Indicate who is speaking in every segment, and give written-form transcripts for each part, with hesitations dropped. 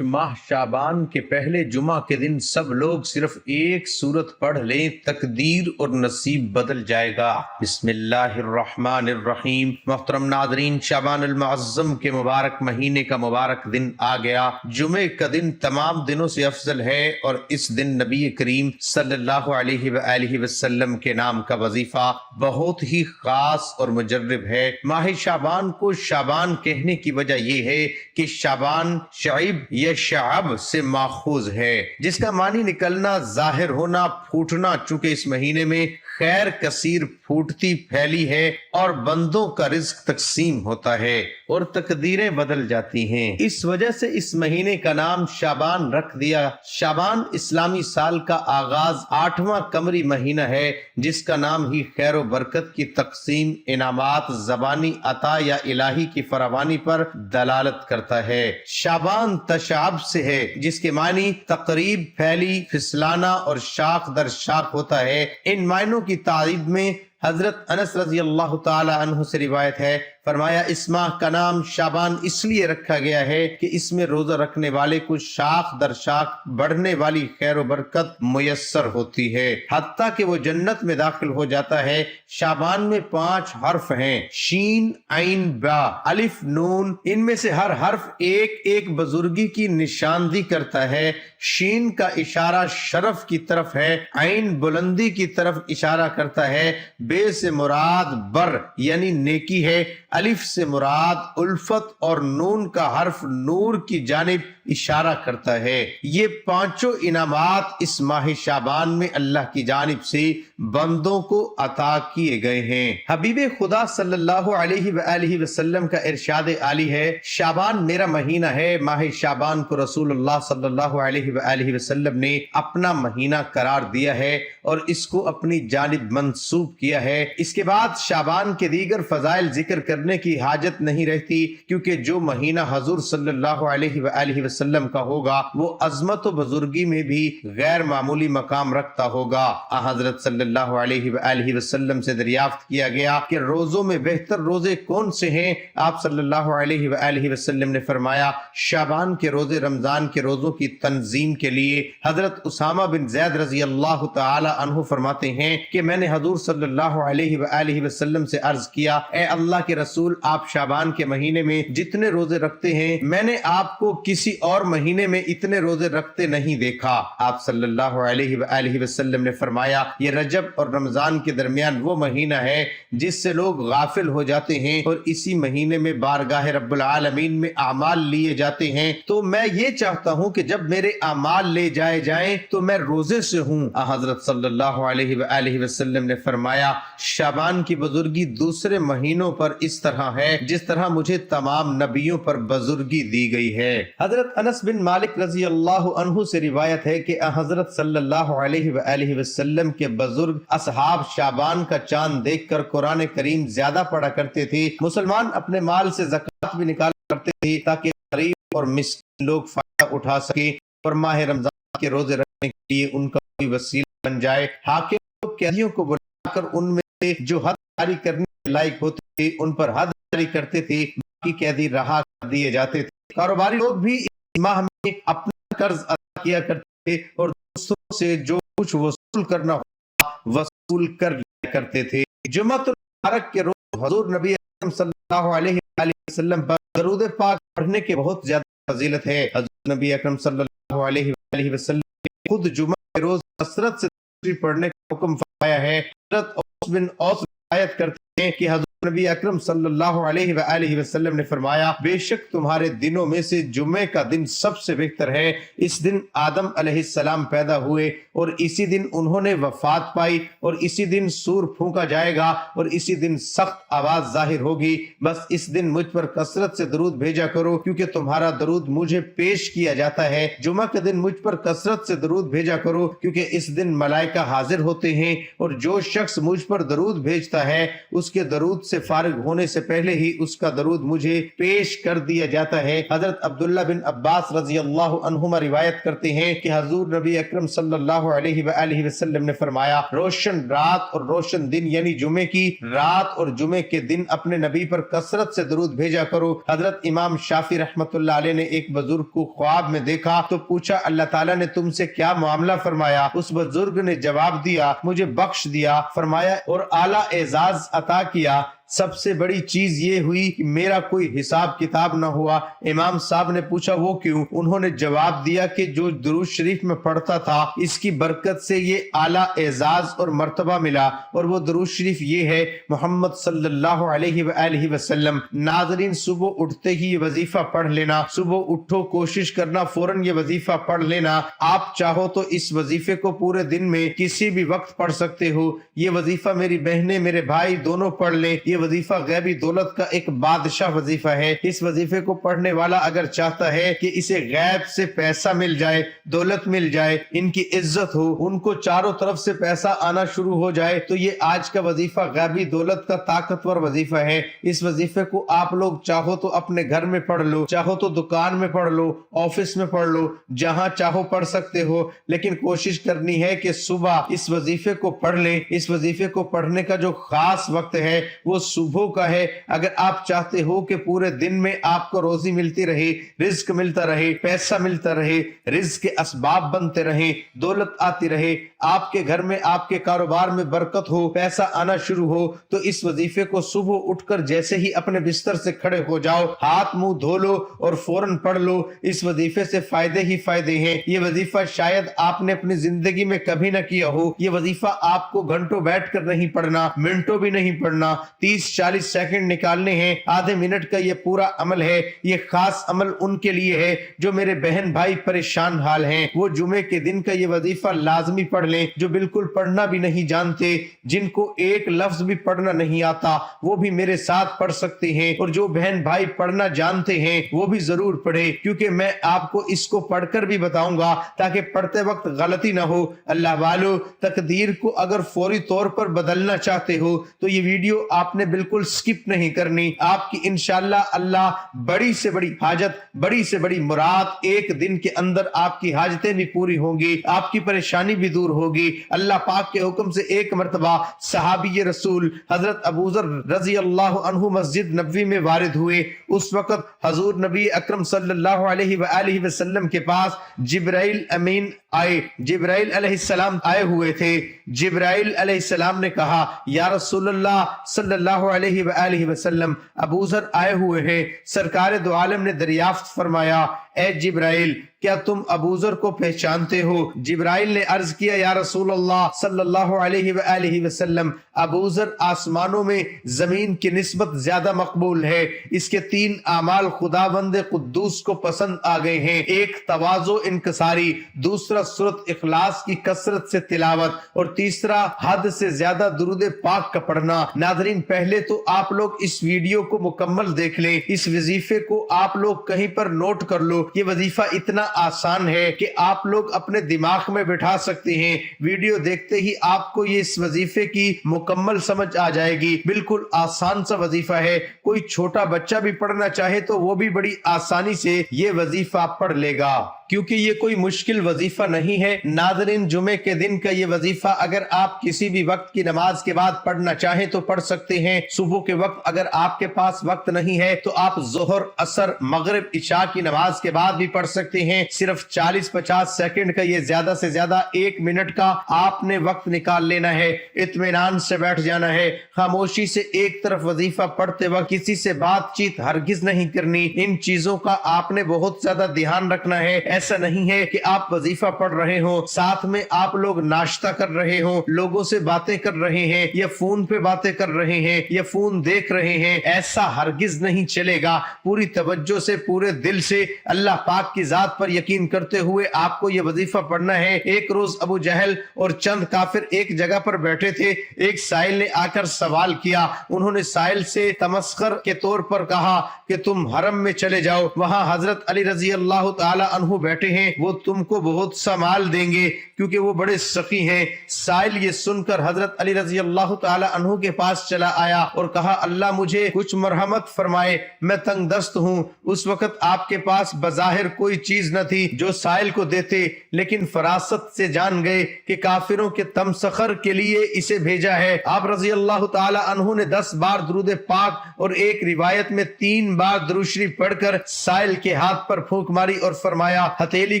Speaker 1: ماہ شعبان کے پہلے جمعہ کے دن سب لوگ صرف ایک سورت پڑھ لیں، تقدیر اور نصیب بدل جائے گا۔ بسم اللہ الرحمن الرحیم۔ محترم ناظرین، شعبان المعظم کے مبارک مہینے کا مبارک دن آ گیا۔ جمعے کا دن تمام دنوں سے افضل ہے اور اس دن نبی کریم صلی اللہ علیہ وآلہ وسلم کے نام کا وظیفہ بہت ہی خاص اور مجرب ہے۔ ماہ شعبان کو شعبان کہنے کی وجہ یہ ہے کہ شعبان شعیب یہ شعب سے ماخوذ ہے، جس کا معنی نکلنا، ظاہر ہونا، پھوٹنا۔ چونکہ اس مہینے میں خیر کثیر پھوٹتی پھیلی ہے اور بندوں کا رزق تقسیم ہوتا ہے اور تقدیریں بدل جاتی ہیں، اس وجہ سے اس مہینے کا نام شعبان رکھ دیا۔ شعبان اسلامی سال کا آغاز 8واں قمری مہینہ ہے، جس کا نام ہی خیر و برکت کی تقسیم، انعامات، زبانی عطا یا الہی کی فراوانی پر دلالت کرتا ہے۔ شعبان تشعب سے ہے، جس کے معنی تقریب، پھیلی، پھسلانا اور شاخ در شاخ ہوتا ہے۔ ان معنوں کی تعریب میں حضرت انس رضی اللہ تعالی عنہ سے روایت ہے، فرمایا اس ماہ کا نام شعبان اس لیے رکھا گیا ہے کہ اس میں روزہ رکھنے والے کو شاخ در شاخ بڑھنے والی خیر و برکت میسر ہوتی ہے، حتیٰ کہ وہ جنت میں داخل ہو جاتا ہے۔ شعبان میں 5 حرف ہیں، شین، عین، با، الف، نون۔ ان میں سے ہر حرف ایک ایک بزرگی کی نشاندہی کرتا ہے۔ شین کا اشارہ شرف کی طرف ہے، عین بلندی کی طرف اشارہ کرتا ہے، بے سے مراد بر یعنی نیکی ہے، الف سے مراد الفت اور نون کا حرف نور کی جانب اشارہ کرتا ہے۔ یہ 5 انعامات اس ماہ شعبان میں اللہ کی جانب سے بندوں کو عطا کیے گئے ہیں۔ حبیب خدا صلی اللہ علیہ وآلہ وسلم کا ارشاد عالی ہے، شعبان میرا مہینہ ہے۔ ماہ شعبان کو رسول اللہ صلی اللہ علیہ وآلہ وسلم نے اپنا مہینہ قرار دیا ہے اور اس کو اپنی جانب منسوب کیا ہے۔ اس کے بعد شعبان کے دیگر فضائل ذکر کرنے کی حاجت نہیں رہتی، کیونکہ جو مہینہ حضور صلی اللہ علیہ وآلہ وسلم کا ہوگا وہ عظمت و بزرگی میں بھی غیر معمولی مقام رکھتا ہوگا۔ حضرت صلی اللہ علیہ وآلہ وسلم سے دریافت کیا گیا کہ روزوں میں بہتر روزے کون سے ہیں؟ آپ صلی اللہ علیہ وآلہ وسلم نے فرمایا، شعبان کے روزے رمضان کے روزوں کی تنظیم کے لیے۔ حضرت اسامہ بن زید رضی اللہ تعالی عنہ فرماتے ہیں کہ میں نے حضور صلی اللہ علیہ وآلہ وسلم سے عرض کیا، اے اللہ کے رسول، آپ شعبان کے مہینے میں جتنے روزے رکھتے ہیں میں نے آپ کو کسی اور مہینے میں اتنے روزے رکھتے نہیں دیکھا۔ آپ صلی اللہ علیہ وآلہ وسلم نے فرمایا، یہ رجب اور رمضان کے درمیان وہ مہینہ ہے جس سے لوگ غافل ہو جاتے ہیں اور اسی مہینے میں بارگاہ رب العالمین میں اعمال لیے جاتے ہیں، تو میں یہ چاہتا ہوں کہ جب میرے اعمال لے جائے جائیں تو میں روزے سے ہوں۔ حضرت صلی اللہ علیہ وآلہ وسلم نے فرمایا، شعبان کی بزرگی دوسرے مہینوں پر اس طرح ہے جس طرح مجھے تمام نبیوں پر بزرگی دی گئی ہے۔ حضرت انس بن مالک رضی اللہ عنہ سے روایت ہے کہ حضرت صلی اللہ علیہ وآلہ وسلم کے بزرگ اصحاب شعبان کا چاند دیکھ کر قرآن کریم زیادہ پڑھا کرتے تھے۔ مسلمان اپنے مال سے زکوٰۃ بھی نکالا کرتے تھے تاکہ غریب اور مسکین لوگ فائدہ اٹھا سکیں اور ماہ رمضان کے روزے رکھنے کے لیے ان کا کوئی وسیلہ بن جائے۔ حاکم لوگ قیدیوں کو بلا کر ان میں سے جو حد جاری کرنے کے لائق ہوتے تھے ان پر حد جاری کرتے تھے، باقی قیدی رہا کر دیے جاتے تھے۔ کاروباری لوگ بھی اس ماہ میں اپنا قرض ادا کیا کرتے تھے اور دوستوں سے جو کچھ وصول کرنا ہوتا وصول کر لیا کرتے تھے۔ جمعۃ المبارک کے روز حضور نبی اکرم صلی اللہ علیہ وآلہ وسلم پر درود پاک پڑھنے کے بہت زیادہ فضیلت ہے۔ حضور نبی اکرم صلی اللہ علیہ وآلہ وسلم نے خود جمعہ کے روز کثرت سے درود پڑھنے کا حکم فرمایا ہے۔ حضرت اوس بن اوس روایت کرتے ہیں کہ حضور نبی اکرم صلی اللہ علیہ وآلہ وسلم نے فرمایا، بے شک تمہارے دنوں میں سے جمعے کا دن سب سے بہتر ہے۔ اس دن آدم علیہ السلام پیدا ہوئے اور اسی دن انہوں نے وفات پائی اور اسی دن سور پھونکا جائے گا اور اسی دن سخت آواز ظاہر ہوگی۔ بس اس دن مجھ پر کثرت سے درود بھیجا کرو کیونکہ تمہارا درود مجھے پیش کیا جاتا ہے۔ جمعہ کے دن مجھ پر کثرت سے درود بھیجا کرو کیونکہ اس دن ملائکہ حاضر ہوتے ہیں اور جو شخص مجھ پر درود بھیجتا ہے اس کے درود سے فارغ ہونے سے پہلے ہی اس کا درود مجھے پیش کر دیا جاتا ہے۔ حضرت عبداللہ بن عباس رضی اللہ عنہما روایت کرتے ہیں کہ حضور نبی اکرم صلی اللہ علیہ وآلہ وسلم نے فرمایا، روشن رات اور روشن دن یعنی جمعے کی رات اور جمعے کے دن اپنے نبی پر کثرت سے درود بھیجا کرو۔ حضرت امام شافعی رحمت اللہ علیہ نے ایک بزرگ کو خواب میں دیکھا تو پوچھا اللہ تعالیٰ نے تم سے کیا معاملہ فرمایا؟ اس بزرگ نے جواب دیا مجھے بخش دیا، فرمایا اور اعلیٰ اعزاز عطا کیا۔ سب سے بڑی چیز یہ ہوئی کہ میرا کوئی حساب کتاب نہ ہوا۔ امام صاحب نے پوچھا وہ کیوں؟ انہوں نے جواب دیا کہ جو درود شریف میں پڑھتا تھا اس کی برکت سے یہ اعلیٰ اعزاز اور مرتبہ ملا، اور وہ درود شریف یہ ہے محمد صلی اللہ علیہ وآلہ وسلم۔ ناظرین، صبح اٹھتے ہی یہ وظیفہ پڑھ لینا، صبح اٹھو کوشش کرنا فوراً یہ وظیفہ پڑھ لینا۔ آپ چاہو تو اس وظیفے کو پورے دن میں کسی بھی وقت پڑھ سکتے ہو۔ یہ وظیفہ میری بہنیں میرے بھائی دونوں پڑھ لیں۔ یہ وظیفہ غیبی دولت کا ایک بادشاہ وظیفہ ہے۔ اس وظیفے کو پڑھنے والا اگر چاہتا ہے کہ اسے غیب سے پیسہ مل جائے، دولت مل جائے، ان کی عزت ہو، ان کو چاروں طرف سے پیسہ آنا شروع ہو جائے، تو یہ آج کا وظیفہ غیبی دولت کا طاقتور وظیفہ ہے۔ اس وظیفے کو آپ لوگ چاہو تو اپنے گھر میں پڑھ لو، چاہو تو دکان میں پڑھ لو، آفس میں پڑھ لو، جہاں چاہو پڑھ سکتے ہو، لیکن کوشش کرنی ہے کہ صبح اس وظیفے کو پڑھ لیں۔ اس وظیفے کو پڑھنے کا جو خاص وقت ہے وہ صبح کا ہے۔ اگر آپ چاہتے ہو کہ پورے دن میں آپ کو روزی ملتی رہے، رزق ملتا رہے، پیسہ ملتا رہے، رزق کے اسباب بنتے رہے، دولت آتی رہے، آپ کے گھر میں آپ کے کاروبار میں برکت ہو، پیسہ آنا شروع ہو، تو اس وظیفے کو صبح اٹھ کر جیسے ہی اپنے بستر سے کھڑے ہو جاؤ، ہاتھ منہ دھو لو اور فوراً پڑھ لو۔ اس وظیفے سے فائدے ہی فائدے ہیں۔ یہ وظیفہ شاید آپ نے اپنی زندگی میں کبھی نہ کیا ہو۔ یہ وظیفہ آپ کو گھنٹوں بیٹھ کر نہیں پڑھنا، منٹوں بھی نہیں پڑھنا، 30-40 سیکنڈ نکالنے ہیں، آدھے منٹ کا یہ پورا عمل ہے۔ یہ خاص عمل ان کے لیے ہے جو میرے بہن بھائی پریشان حال ہیں، وہ جمعے کے دن کا یہ وظیفہ لازمی پڑھ لیں۔ جو بالکل پڑھنا بھی نہیں جانتے، جن کو ایک لفظ بھی پڑھنا نہیں آتا، وہ بھی میرے ساتھ پڑھ سکتے ہیں، اور جو بہن بھائی پڑھنا جانتے ہیں وہ بھی ضرور پڑھیں، کیونکہ میں آپ کو اس کو پڑھ کر بھی بتاؤں گا تاکہ پڑھتے وقت غلطی نہ ہو۔ اللہ والو، تقدیر کو اگر فوری طور پر بدلنا چاہتے ہو تو یہ ویڈیو آپ نے بالکل سکپ نہیں کرنی۔ آپ کی انشاءاللہ اللہ بڑی سے بڑی حاجت، بڑی سے بڑی مراد، ایک دن کے اندر آپ کی حاجتیں بھی پوری ہوں گی، آپ کی پریشانی بھی دور ہوگی۔ اللہ پاک کے حکم سے ایک مرتبہ صحابی رسول حضرت ابو ذر رضی اللہ عنہ مسجد نبوی میں وارد ہوئے۔ اس وقت حضور نبی اکرم صلی اللہ علیہ وآلہ وسلم کے پاس جبرائیل امین آئے، جبرائیل علیہ السلام آئے ہوئے تھے۔ جبرائیل علیہ السلام نے کہا یا رسول اللہ صلی اللہ علیہ وآلہ وسلم، ابو ذر آئے ہوئے ہیں۔ سرکار دو عالم نے دریافت فرمایا اے جبرائیل، کیا تم ابو ذر کو پہچانتے ہو؟ جبرائیل نے عرض کیا یا رسول اللہ صلی اللہ علیہ وآلہ وسلم، ابو ذر آسمانوں میں زمین کی نسبت زیادہ مقبول ہے۔ اس کے 3 اعمال خداوند قدوس کو پسند آ گئے ہیں، ایک تواضع انکساری، دوسرا سورۃ اخلاص کی کثرت سے تلاوت، اور تیسرا حد سے زیادہ درود پاک کا پڑھنا۔ ناظرین، پہلے تو آپ لوگ اس ویڈیو کو مکمل دیکھ لیں، اس وظیفے کو آپ لوگ کہیں پر نوٹ کر لو۔ یہ وظیفہ اتنا آسان ہے کہ آپ لوگ اپنے دماغ میں بٹھا سکتے ہیں۔ ویڈیو دیکھتے ہی آپ کو یہ اس وظیفے کی مکمل سمجھ آ جائے گی۔ بالکل آسان سا وظیفہ ہے، کوئی چھوٹا بچہ بھی پڑھنا چاہے تو وہ بھی بڑی آسانی سے یہ وظیفہ پڑھ لے گا، کیونکہ یہ کوئی مشکل وظیفہ نہیں ہے۔ ناظرین، جمعے کے دن کا یہ وظیفہ اگر آپ کسی بھی وقت کی نماز کے بعد پڑھنا چاہیں تو پڑھ سکتے ہیں۔ صبح کے وقت اگر آپ کے پاس وقت نہیں ہے تو آپ ظہر، عصر، مغرب، عشاء کی نماز کے بعد بھی پڑھ سکتے ہیں۔ صرف 40-50 سیکنڈ کا، یہ زیادہ سے زیادہ 1 منٹ کا آپ نے وقت نکال لینا ہے، اطمینان سے بیٹھ جانا ہے، خاموشی سے ایک طرف وظیفہ پڑھتے وقت کسی سے بات چیت ہرگز نہیں کرنی۔ ان چیزوں کا آپ نے بہت زیادہ دھیان رکھنا ہے۔ ایسا نہیں ہے کہ آپ وظیفہ پڑھ رہے ہوں، ساتھ میں آپ لوگ ناشتہ کر رہے ہوں، لوگوں سے باتیں کر رہے ہیں، یا فون پہ باتیں کر رہے ہیں، یا فون دیکھ رہے ہیں۔ ایسا ہرگز نہیں چلے گا۔ پوری توجہ سے، پورے دل سے، اللہ پاک کی ذات پر یقین کرتے ہوئے آپ کو یہ وظیفہ پڑھنا ہے۔ ایک روز ابو جہل اور چند کافر ایک جگہ پر بیٹھے تھے۔ ایک سائل نے آ کر سوال کیا۔ انہوں نے سائل سے تمسخر کے طور پر کہا کہ تم حرم میں چلے جاؤ، وہاں حضرت علی رضی اللہ تعالی عنہ بیٹھے ہیں وہ تم کو بہت سا مال دیں گے کیونکہ وہ بڑے سخی ہیں۔ سائل یہ سن کر حضرت علی رضی اللہ تعالی عنہ کے پاس چلا آیا اور کہا اللہ مجھے کچھ مرحمت فرمائے، میں تنگ دست ہوں۔ اس وقت آپ کے پاس بظاہر کوئی چیز نہ تھی جو سائل کو دیتے، لیکن فراست سے جان گئے کہ کافروں کے تمسخر کے لیے اسے بھیجا ہے۔ آپ رضی اللہ تعالی عنہ نے 10 بار درود پاک اور ایک روایت میں 3 بار درود شریف پڑھ کر سائل کے ہاتھ پر پھونک ماری اور فرمایا ہتھیلی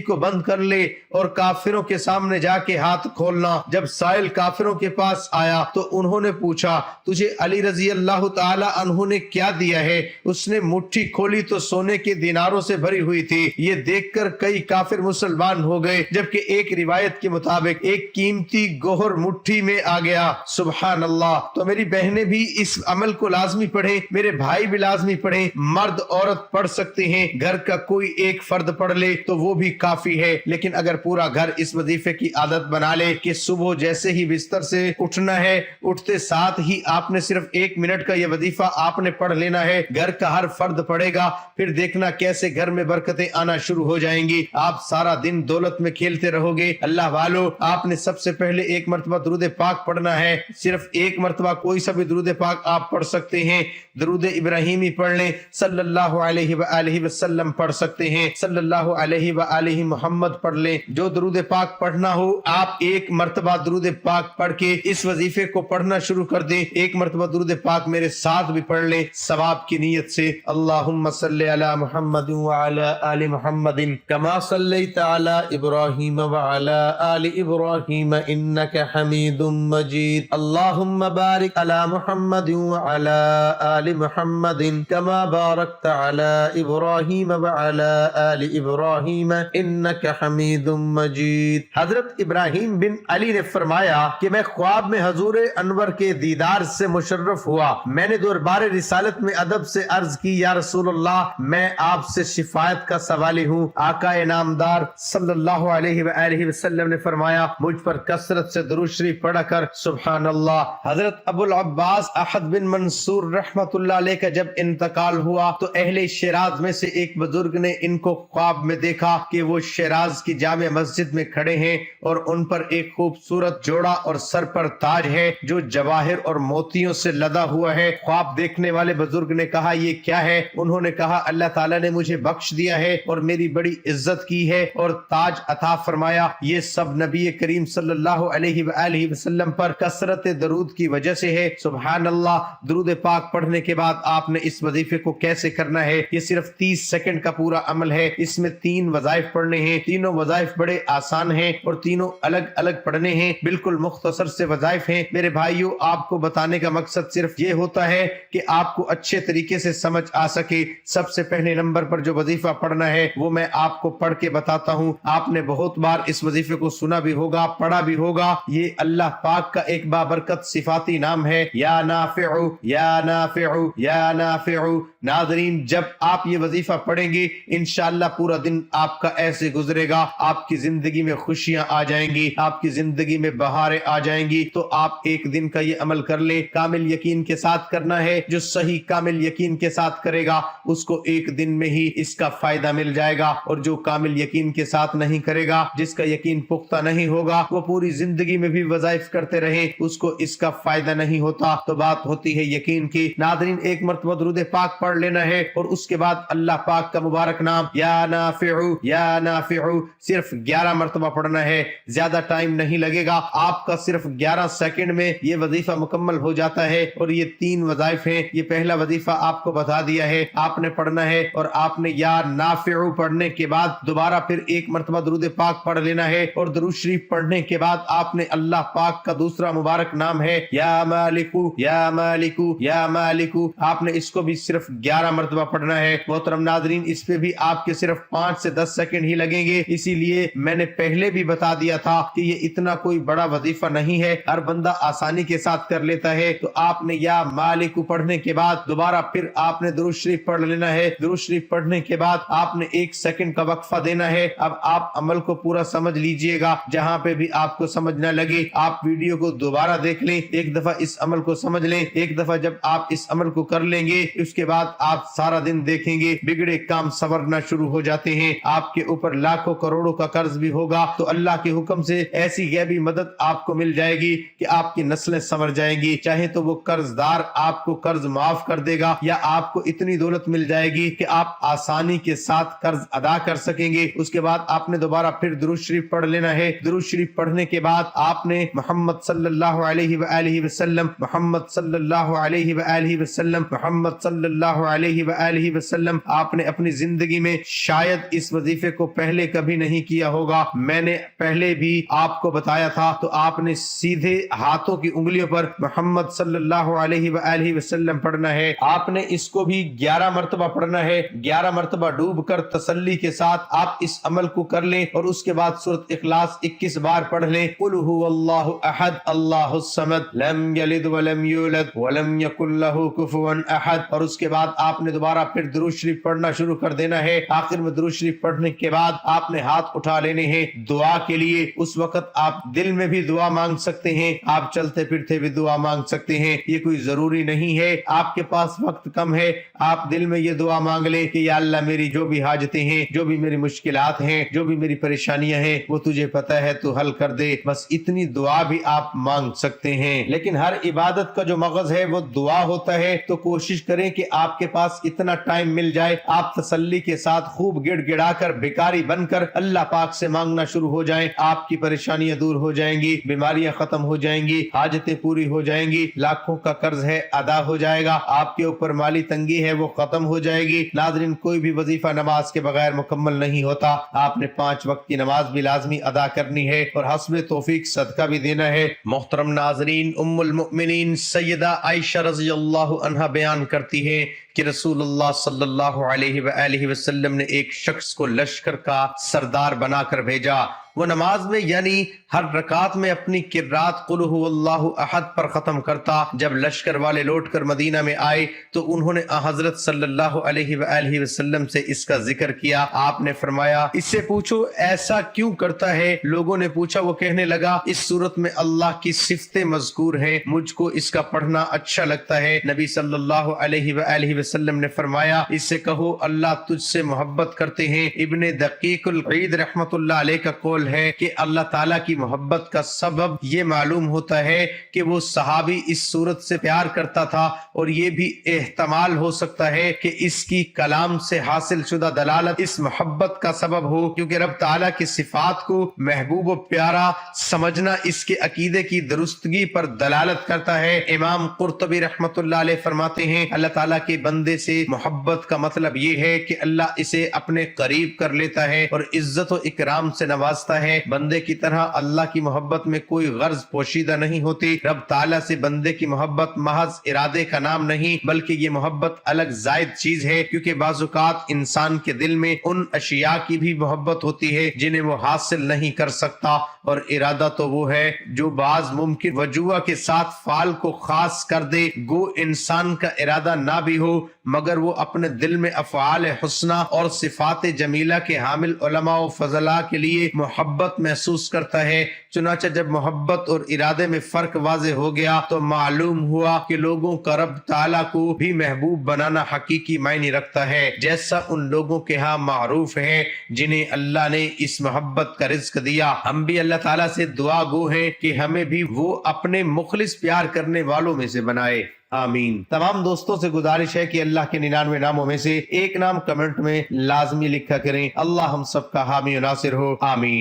Speaker 1: کو بند کر لے اور کافروں کے سامنے جا کے ہاتھ کھولنا۔ جب سائل کافروں کے پاس آیا تو انہوں نے پوچھا تجھے علی رضی اللہ تعالی عنہ نے کیا دیا ہے؟ اس نے مٹھی کھولی تو سونے کے دیناروں سے بھری ہوئی تھی۔ یہ دیکھ کر کئی کافر مسلمان ہو گئے، جبکہ ایک روایت کے مطابق ایک قیمتی گوہر مٹھی میں آ گیا۔ سبحان اللہ۔ تو میری بہنیں بھی اس عمل کو لازمی پڑھیں، میرے بھائی بھی لازمی پڑھیں، مرد عورت پڑھ سکتے ہیں، گھر کا کوئی ایک فرد پڑھ لے تو وہ بھی کافی ہے، لیکن اگر پورا گھر اس وظیفے کی عادت بنا لے کہ صبح جیسے ہی بستر سے اٹھنا ہے، اٹھتے ساتھ ہی آپ نے صرف 1 منٹ کا یہ وظیفہ آپ نے پڑھ لینا ہے، گھر کا ہر فرد پڑھے گا، پھر دیکھنا کیسے گھر میں برکتیں آنا شروع ہو جائیں گی، آپ سارا دن دولت میں کھیلتے رہو گے۔ اللہ والو، آپ نے سب سے پہلے 1 مرتبہ درود پاک پڑھنا ہے، صرف 1 مرتبہ کوئی سا بھی درود پاک آپ پڑھ سکتے ہیں، درود ابراہیمی پڑھ لیں، صلی اللہ علیہ وآلہ وسلم پڑھ سکتے ہیں، صلی اللہ علیہ وآلہ محمد پڑھ لیں، جو درود پاک پڑھنا ہو آپ 1 مرتبہ درود پاک پڑھ کے اس وظیفے کو پڑھنا شروع کر دیں۔ 1 مرتبہ درود پاک میرے ساتھ بھی پڑھ لیں ثواب کی نیت سے۔ اللہم صلی علی محمد وعلی آل محمد کما صلیت علی ابراہیم وعلی آل ابراہیم انک حمید مجید۔ اللہم بارک علی محمد وعلی آل محمد کما بارکت علی ابراہیم وعلی آل ابراہیم انک حمید مجید۔ حضرت ابراہیم بن علی نے فرمایا کہ میں خواب میں حضور انور کے دیدار سے مشرف ہوا، میں نے دربار رسالت میں ادب سے عرض کی یا رسول اللہ میں آپ سے شفاعت کا سوالی ہوں۔ آقا نامدار صلی اللہ علیہ وآلہ وسلم نے فرمایا مجھ پر کثرت سے درود شریف پڑھا کر۔ سبحان اللہ۔ حضرت ابو العباس احد بن منصور رحمت اللہ علیہ کا جب انتقال ہوا تو اہل شیراز میں سے ایک بزرگ نے ان کو خواب میں دیکھا کہ وہ شیراز کی جامع مسجد میں کھڑے ہیں اور ان پر ایک خوبصورت جوڑا اور سر پر تاج ہے جو جواہر اور موتیوں سے لدا ہوا ہے۔ خواب دیکھنے والے بزرگ نے کہا یہ کیا ہے؟ انہوں نے کہا اللہ تعالیٰ نے مجھے بخش دیا ہے اور میری بڑی عزت کی ہے اور تاج عطا فرمایا، یہ سب نبی کریم صلی اللہ علیہ وآلہ وسلم پر کثرت درود کی وجہ سے ہے۔ سبحان اللہ۔ درود پاک پڑھنے کے بعد آپ نے اس وظیفے کو کیسے کرنا ہے؟ یہ صرف 30 سیکنڈ کا پورا عمل ہے، اس میں 3 وظائف پڑھنے ہیں، تینوں وظائف بڑے آسان ہیں اور تینوں الگ الگ پڑھنے ہیں، بالکل مختصر سے وظائف ہیں۔ میرے بھائیوں، آپ کو بتانے کا مقصد صرف یہ ہوتا ہے کہ آپ کو اچھے طریقے سے سمجھ آ سکے۔ سب سے پہلے نمبر پر جو وظیفہ پڑھنا ہے وہ میں آپ کو پڑھ کے بتاتا ہوں۔ آپ نے بہت بار اس وظیفے کو سنا بھی ہوگا، پڑھا بھی ہوگا۔ یہ اللہ پاک کا ایک بابرکت صفاتی نام ہے، یا نافع یا نافع یا نافع۔ ناظرین، جب آپ یہ وظیفہ پڑھیں گے انشاءاللہ پورا دن آپ کا ایسے گزرے گا، آپ کی زندگی میں خوشیاں آ جائیں گی، آپ کی زندگی میں بہاریں آ جائیں گی۔ تو آپ ایک دن کا یہ عمل کر لیں، کامل یقین کے ساتھ کرنا ہے۔ جو صحیح کامل یقین کے ساتھ کرے گا اس کو ایک دن میں ہی اس کا فائدہ مل جائے گا، اور جو کامل یقین کے ساتھ نہیں کرے گا، جس کا یقین پختہ نہیں ہوگا، وہ پوری زندگی میں بھی وظائف کرتے رہے اس کو اس کا فائدہ نہیں ہوتا۔ تو بات ہوتی ہے یقین کی۔ ناظرین، 1 مرتبہ درود پاک پڑھ لینا ہے اور اس کے بعد اللہ پاک کا مبارک نام یا نافع یا نافع صرف 11 مرتبہ پڑھنا ہے، زیادہ ٹائم نہیں لگے گا، آپ کا صرف 11 سیکنڈ میں یہ وظیفہ مکمل ہو جاتا ہے۔ اور یہ 3 وظائف ہیں، یہ پہلا وظیفہ آپ کو بتا دیا ہے، آپ نے پڑھنا ہے، اور آپ نے یا نافع پڑھنے کے بعد دوبارہ پھر 1 مرتبہ درود پاک پڑھ لینا ہے، اور درود شریف پڑھنے کے بعد آپ نے اللہ پاک کا دوسرا مبارک نام ہے یا مالکو یا مالکو یا مالکو، آپ نے اس کو بھی صرف 11 مرتبہ پڑھنا ہے۔ محترم ناظرین، اس پہ بھی آپ کے صرف 5 سے 10 سیکنڈ ہی لگیں گے، اسی لیے میں نے پہلے بھی بتا دیا تھا کہ یہ اتنا کوئی بڑا وظیفہ نہیں ہے، ہر بندہ آسانی کے ساتھ کر لیتا ہے۔ تو آپ نے یا مالک پڑھنے کے بعد دوبارہ پھر آپ نے درود شریف پڑھ لینا ہے، درود شریف پڑھنے کے بعد آپ نے 1 سیکنڈ کا وقفہ دینا ہے۔ اب آپ عمل کو پورا سمجھ لیجئے گا، جہاں پہ بھی آپ کو سمجھ نہ لگے آپ ویڈیو کو دوبارہ دیکھ لیں، ایک دفعہ اس عمل کو سمجھ لیں، ایک دفعہ جب آپ اس عمل کو کر لیں گے اس کے بعد آپ سارا دن دیکھیں گے بگڑے کام سنورنا شروع ہو جاتے ہیں، آپ کے اوپر لاکھوں کروڑوں کا قرض بھی ہوگا تو اللہ کے حکم سے ایسی غیبی مدد آپ کو مل جائے گی کہ آپ کی نسلیں سنور جائیں گی، چاہے تو وہ قرض دار آپ کو قرض معاف کر دے گا یا آپ کو اتنی دولت مل جائے گی کہ آپ آسانی کے ساتھ قرض ادا کر سکیں گے۔ اس کے بعد آپ نے دوبارہ پھر درود شریف پڑھ لینا ہے۔ درود شریف پڑھنے کے بعد آپ نے محمد صلی اللہ علیہ وآلہ وسلم، محمد صلی اللہ علیہ وآلہ وسلم، محمد صلی اللہ علیہ وآلہ وسلم، آپ نے اپنی زندگی میں شاید اس وظیفے کو پہلے کبھی نہیں کیا ہوگا، میں نے پہلے بھی آپ کو بتایا تھا، تو آپ نے سیدھے ہاتھوں کی انگلیوں پر محمد صلی اللہ علیہ وآلہ وسلم پڑھنا ہے۔ آپ نے اس کو بھی 11 مرتبہ پڑھنا ہے، 11 مرتبہ ڈوب کر تسلی کے ساتھ آپ اس عمل کو کر لیں، اور اس کے بعد سورۃ اخلاص 21 بار پڑھ لیں۔ قل هو اللہ احد اللہ الصمد لم یلد ولم یولد ولم یکن له کفوا احد، اور اس کے بعد آپ نے دوبارہ پھر درود شریف پڑھنا شروع کر دینا ہے۔ آخر میں درود شریف پڑھنے کے بعد آپ نے ہاتھ اٹھا لینے ہیں دعا کے لیے۔ اس وقت آپ دل میں بھی دعا مانگ سکتے ہیں، آپ چلتے پھرتے بھی دعا مانگ سکتے ہیں، یہ کوئی ضروری نہیں ہے۔ آپ کے پاس وقت کم ہے، آپ دل میں یہ دعا مانگ لیں کہ یا اللہ میری جو بھی حاجتیں ہیں، جو بھی میری مشکلات ہیں، جو بھی میری پریشانیاں ہیں، وہ تجھے پتہ ہے تو حل کر دے، بس اتنی دعا بھی آپ مانگ سکتے ہیں۔ لیکن ہر عبادت کا جو مغز ہے وہ دعا ہوتا ہے، تو کوشش کریں کہ آپ کے پاس اتنا ٹائم مل جائے، آپ تسلی کے ساتھ خوب گڑ گڑا کر بھکاری بن کر اللہ پاک سے مانگنا شروع ہو جائیں، آپ کی پریشانیاں دور ہو جائیں گی، بیماریاں ختم ہو جائیں گی، حاجتیں پوری ہو جائیں گی، لاکھوں کا قرض ہے ادا ہو جائے گا، آپ کے اوپر مالی تنگی ہے وہ ختم ہو جائے گی۔ ناظرین، کوئی بھی وظیفہ نماز کے بغیر مکمل نہیں ہوتا، آپ نے 5 وقت کی نماز بھی لازمی ادا کرنی ہے اور حسب توفیق صدقہ بھی دینا ہے۔ محترم ناظرین، ام المؤمنین سیدہ عائشہ رضی اللہ عنہا بیان کرتی ہے کہ رسول اللہ صلی اللہ علیہ وآلہ وسلم نے ایک شخص کو لشکر کا سردار بنا کر بھیجا، وہ نماز میں یعنی ہر رکعت میں اپنی قرات قل هو اللہ احد پر ختم کرتا۔ جب لشکر والے لوٹ کر مدینہ میں آئے تو انہوں نے حضرت صلی اللہ علیہ وآلہ وسلم سے اس کا ذکر کیا۔ آپ نے فرمایا اس سے پوچھو ایسا کیوں کرتا ہے؟ لوگوں نے پوچھا، وہ کہنے لگا اس صورت میں اللہ کی صفتیں مذکور ہیں، مجھ کو اس کا پڑھنا اچھا لگتا ہے۔ نبی صلی اللہ علیہ وآلہ وسلم نے فرمایا اس سے کہو اللہ تجھ سے محبت کرتے ہیں۔ ابن دقیق العید رحمت اللہ علیہ کا قول ہے کہ اللہ تعالیٰ کی محبت کا سبب یہ معلوم ہوتا ہے کہ وہ صحابی اس صورت سے پیار کرتا تھا، اور یہ بھی احتمال ہو سکتا ہے کہ اس کی کلام سے حاصل شدہ دلالت اس محبت کا سبب ہو، کیونکہ رب تعالیٰ کی صفات کو محبوب و پیارا سمجھنا اس کے عقیدے کی درستگی پر دلالت کرتا ہے۔ امام قرطبی رحمت اللہ علیہ فرماتے ہیں اللہ تعالیٰ کے بندے سے محبت کا مطلب یہ ہے کہ اللہ اسے اپنے قریب کر لیتا ہے اور عزت و اکرام سے نوازتا ہے۔ بندے کی طرح اللہ کی محبت میں کوئی غرض پوشیدہ نہیں ہوتی۔ رب تعالیٰ سے بندے کی محبت محض ارادے کا نام نہیں، بلکہ یہ محبت الگ زائد چیز ہے، کیونکہ بعض اوقات انسان کے دل میں ان اشیاء کی بھی محبت ہوتی ہے جنہیں وہ حاصل نہیں کر سکتا، اور ارادہ تو وہ ہے جو بعض ممکن وجوہ کے ساتھ فعل کو خاص کر دے۔ گو انسان کا ارادہ نہ بھی ہو مگر وہ اپنے دل میں افعال حسنہ اور صفات جمیلہ کے حامل علماء و فضلاء کے لیے محبت محسوس کرتا ہے۔ چنانچہ جب محبت اور ارادے میں فرق واضح ہو گیا تو معلوم ہوا کہ لوگوں کا رب تعالیٰ کو بھی محبوب بنانا حقیقی معنی رکھتا ہے، جیسا ان لوگوں کے ہاں معروف ہے جنہیں اللہ نے اس محبت کا رزق دیا۔ ہم بھی اللہ تعالیٰ سے دعا گو ہیں کہ ہمیں بھی وہ اپنے مخلص پیار کرنے والوں میں سے بنائے، آمین۔ تمام دوستوں سے گزارش ہے کہ اللہ کے 99 ناموں میں سے ایک نام کمنٹ میں لازمی لکھا کریں۔ اللہ ہم سب کا حامی و ناصر ہو، آمین۔